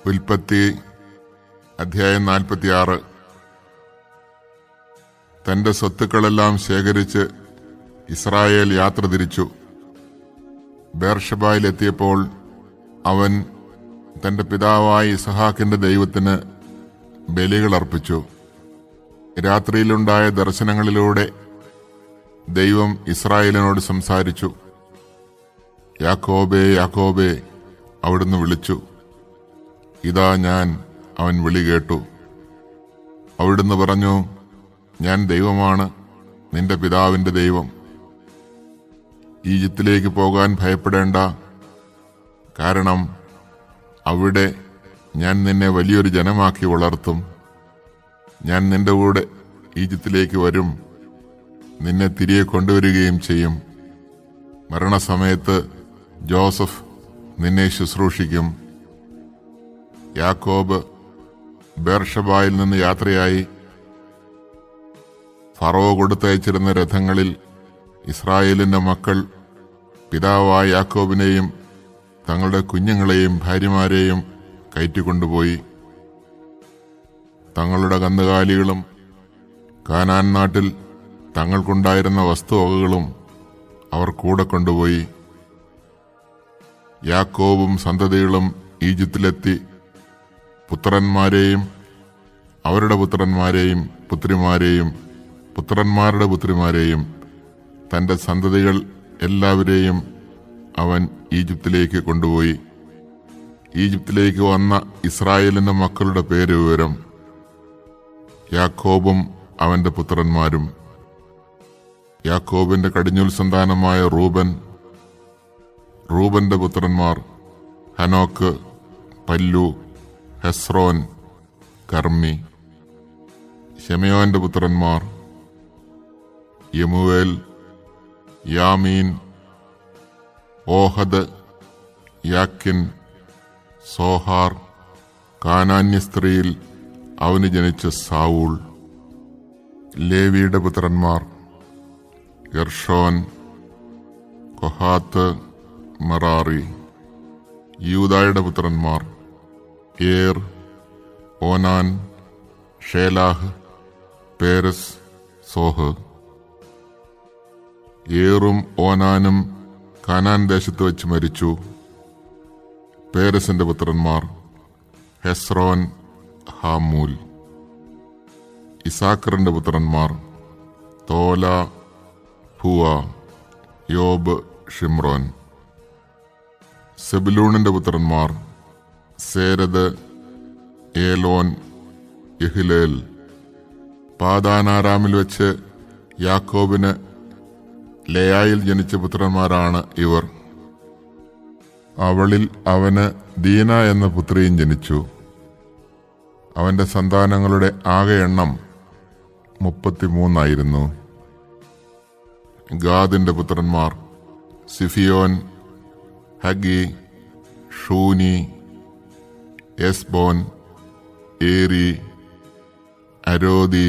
ഉൽപ്പത്തി അധ്യായം 46. തന്റെ സ്വത്തുക്കളെല്ലാം ശേഖരിച്ച് ഇസ്രായേൽ യാത്ര തിരിച്ചു. ബേർഷബായിലെത്തിയപ്പോൾ അവൻ തന്റെ പിതാവായ ഇസഹാക്കിന്റെ ദൈവത്തിന് ബലികൾ അർപ്പിച്ചു. രാത്രിയിലുണ്ടായ ദർശനങ്ങളിലൂടെ ദൈവം ഇസ്രായേലിനോട് സംസാരിച്ചു. യാക്കോബേ, യാക്കോബേ, അവിടുന്ന് വിളിച്ചു. ഇതാ ഞാൻ, അവൻ വിളി കേട്ടു. അവിടുന്ന് പറഞ്ഞു, ഞാൻ ദൈവമാണ്, നിന്റെ പിതാവിന്റെ ദൈവം. ഈജിപ്തിലേക്ക് പോകാൻ ഭയപ്പെടേണ്ട, കാരണം അവിടെ ഞാൻ നിന്നെ വലിയൊരു ജനമാക്കി വളർത്തും. ഞാൻ നിന്റെ കൂടെ ഈജിപ്തിലേക്ക് വരും, നിന്നെ തിരികെ കൊണ്ടുവരികയും ചെയ്യും. മരണസമയത്ത് ജോസഫ് നിന്നെ ശുശ്രൂഷിക്കും. യാക്കോബ് ബേർഷബായിൽ നിന്ന് യാത്രയായി. ഫറവോ കൊടുത്തയച്ചിരുന്ന രഥങ്ങളിൽ ഇസ്രായേലിന്റെ മക്കൾ പിതാവായ യാക്കോബിനെയും തങ്ങളുടെ കുഞ്ഞുങ്ങളെയും ഭാര്യമാരെയും കയറ്റിക്കൊണ്ടുപോയി. തങ്ങളുടെ കന്നുകാലികളും കാനാൻ നാട്ടിൽ തങ്ങൾക്കുണ്ടായിരുന്ന വസ്തുവകകളും അവർ കൂടെ കൊണ്ടുപോയി. യാക്കോബും സന്തതികളും ഈജിപ്തിലെത്തി പുത്രന്മാരെയും അവരുടെ പുത്രന്മാരെയും പുത്രിമാരെയും പുത്രന്മാരുടെ പുത്രിമാരെയും തന്റെ സന്തതികൾ എല്ലാവരെയും അവൻ ഈജിപ്തിലേക്ക് കൊണ്ടുപോയി. ഈജിപ്തിലേക്ക് വന്ന ഇസ്രായേലിന്റെ മക്കളുടെ പേര് വിവരം: യാക്കോബും അവന്റെ പുത്രന്മാരും. യാക്കോബിന്റെ കടിഞ്ഞൂൽ സന്താനമായ റൂബന്റെ പുത്രന്മാർ ഹനോക്ക്, പല്ലു, ഹെസ്രോൻ, കർമ്മി. ശെമയോന്റെ പുത്രന്മാർ യെമുവേൽ, യാമീൻ, ഓഹദ്, യാക്കിൻ, സോഹാർ. കാനാന്യ സ്ത്രീയിൽ അവന് ജനിച്ച സാവൂൾ. ലേവിയുടെ പുത്രന്മാർ ഗർഷോൻ, കൊഹാത്ത്, മറാറി. യൂദായുടെ പുത്രന്മാർ ഏർ, ഓനാൻ, ഷേലാഹ്, പേരസ്, സോഹ്. ഏറും ഓനാനും കാനാൻ ദേശത്ത് വെച്ച് മരിച്ചു. പേരസിന്റെ പുത്രന്മാർ ഹെസ്രോൻ, ഹാമൂൽ. ഇസാക്കറിന്റെ പുത്രന്മാർ തോല, ഫുവ, യോബ്, ഷിമ്രോൻ. സെബുലൂണിന്റെ പുത്രന്മാർ സേരദ്, ഏലോൻ, യഹിലേൽ. പാദാനാരാമിൽ വെച്ച് യാക്കോബിന് ലേയായിൽ ജനിച്ച പുത്രന്മാരാണ് ഇവർ. അവളിൽ അവന് ദീന എന്ന പുത്രിയും ജനിച്ചു. അവന്റെ സന്താനങ്ങളുടെ ആകെ എണ്ണം 33. ഗാദിന്റെ പുത്രന്മാർ സിഫിയോൻ, ഹഗി, ഷൂനി, എസ്ബോൻ, ഏരി, അരോദി,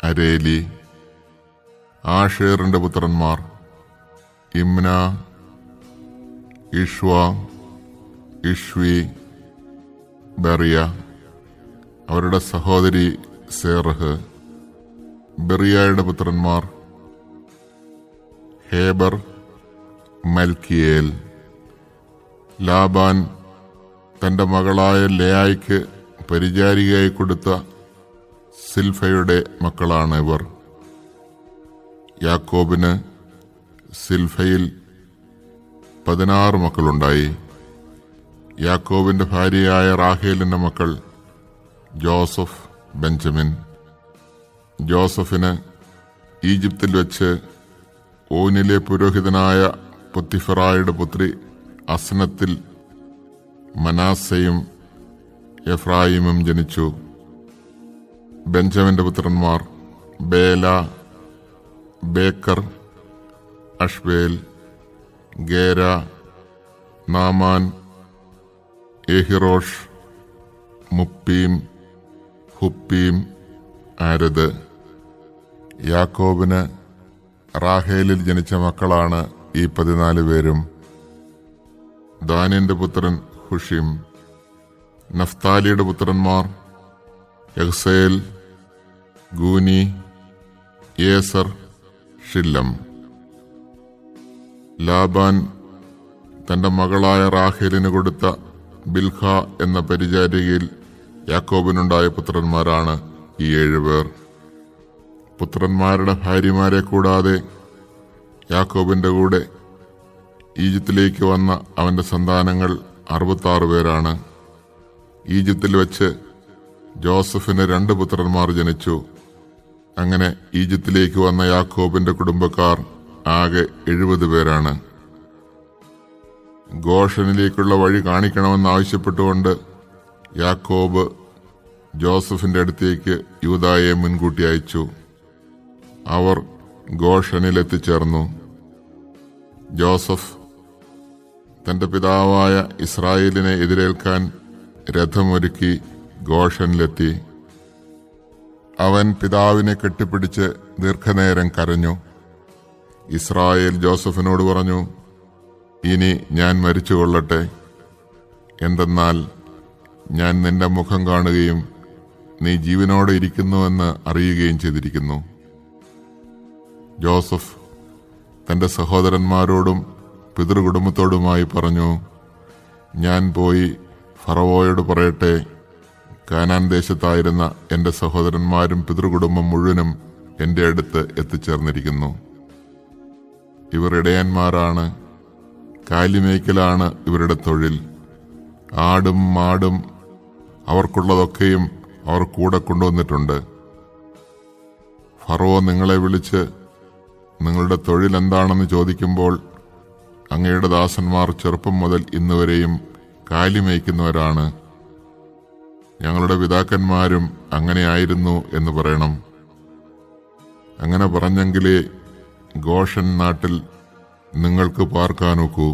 അരേലി. ആഷേറിന്റെ പുത്രന്മാർ ഇമ്ന, ഇഷ്വ, ഇഷ്വി, ബെറിയ. അവരുടെ സഹോദരി സേറഹ്. ബെറിയയുടെ പുത്രന്മാർ ഹേബർ, മൽക്കിയേൽ. ലാബാൻ തന്റെ മകളായ ലേയായ്ക്ക് പരിചാരികയായി കൊടുത്ത സിൽഫയുടെ മക്കളാണ് ഇവർ. യാക്കോബിന് സിൽഫയിൽ 16 മക്കളുണ്ടായി. യാക്കോബിന്റെ ഭാര്യയായ റാഹേലിന്റെ മക്കൾ ജോസഫ്, ബെഞ്ചമിൻ. ജോസഫിന് ഈജിപ്തിൽ വെച്ച് ഓനിലെ പുരോഹിതനായ പൊത്തിഫറായുടെ പുത്രി അസ്നത്തിൽ മനാസയും എഫ്രായിമും ജനിച്ചു. ബെഞ്ചമിന്റെ പുത്രന്മാർ ബേല, ബേക്കർ, അഷ്ബേൽ, ഗേര, നാമാൻ, എഹിറോഷ്, മുപ്പീം, ഹുപ്പീം, ആരദ്. യാക്കോബിന് റാഹേലിൽ ജനിച്ച മക്കളാണ് ഈ 14 പേരും. ദാനിന്റെ പുത്രൻ ഹുഷിം, നഫ്താലിയുടെ പുത്രന്മാർ യഹ്സേൽ, ഗൂനി, യേസർ, ഷില്ലം. ലാബാൻ തന്റെ മകളായ റാഹേലിന് കൊടുത്ത ബിൽഹ എന്ന പരിചാരികയിൽ യാക്കോബിനുണ്ടായ പുത്രന്മാരാണ് ഈ 7 പേർ. പുത്രന്മാരുടെ ഭാര്യമാരെ കൂടാതെ യാക്കോബിന്റെ കൂടെ ഈജിപ്തിലേക്ക് വന്ന അവന്റെ സന്താനങ്ങൾ 66 പേരാണ്. ഈജിപ്തിൽ വെച്ച് ജോസഫിന് 2 പുത്രന്മാർ ജനിച്ചു. അങ്ങനെ ഈജിപ്തിലേക്ക് വന്ന യാക്കോബിന്റെ കുടുംബക്കാർ ആകെ 70 പേരാണ്. ഗോഷനിലേക്കുള്ള വഴി കാണിക്കണമെന്നാവശ്യപ്പെട്ടുകൊണ്ട് യാക്കോബ് ജോസഫിന്റെ അടുത്തേക്ക് യൂദായെ മുൻകൂട്ടി അയച്ചു. അവർ ഗോഷനിലെത്തിച്ചേർന്നു. ജോസഫ് തന്റെ പിതാവായ ഇസ്രായേലിനെ എതിരേൽക്കാൻ രഥമൊരുക്കി ഗോഷനിലെത്തി. അവൻ പിതാവിനെ കെട്ടിപ്പിടിച്ച് ദീർഘനേരം കരഞ്ഞു. ഇസ്രായേൽ ജോസഫിനോട് പറഞ്ഞു, ഇനി ഞാൻ മരിച്ചുകൊള്ളട്ടെ, എന്തെന്നാൽ ഞാൻ നിന്റെ മുഖം കാണുകയും നീ ജീവനോടെ ഇരിക്കുന്നുവെന്ന് അറിയുകയും ചെയ്തിരിക്കുന്നു. ജോസഫ് തന്റെ സഹോദരന്മാരോടും പിതൃകുടുംബത്തോടുമായി പറഞ്ഞു, ഞാൻ പോയി ഫറവോയോട് പറയട്ടെ, കാനാൻ ദേശത്തായിരുന്ന എന്റെ സഹോദരന്മാരും പിതൃകുടുംബം മുഴുവനും എന്റെ അടുത്ത് എത്തിച്ചേർന്നിരിക്കുന്നു. ഇവർ ഇടയന്മാരാണ്, കാലിമേയ്ക്കലാണ് ഇവരുടെ തൊഴിൽ. ആടും മാടും അവർക്കുള്ളതൊക്കെയും അവർ കൂടെ കൊണ്ടുവന്നിട്ടുണ്ട്. ഫറവോ നിങ്ങളെ വിളിച്ച് നിങ്ങളുടെ തൊഴിൽ എന്താണെന്ന് ചോദിക്കുമ്പോൾ അങ്ങയുടെ ദാസന്മാർ ചെറുപ്പം മുതൽ ഇന്നുവരെയും കാലിമേയ്ക്കുന്നവരാണ്, ഞങ്ങളുടെ പിതാക്കന്മാരും അങ്ങനെയായിരുന്നു എന്ന് പറയണം. അങ്ങനെ പറഞ്ഞെങ്കിലേ ഗോഷൻ നാട്ടിൽ നിങ്ങൾക്ക് പാർക്കാനൊക്കൂ.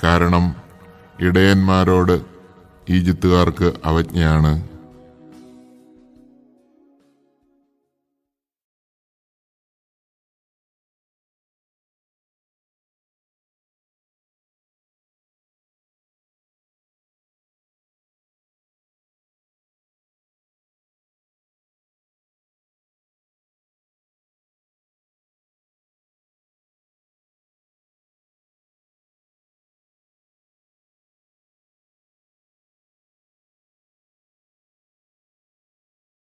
കാരണം ഇടയന്മാരോട് ഈജിപ്തുകാർക്ക് അവജ്ഞയാണ്.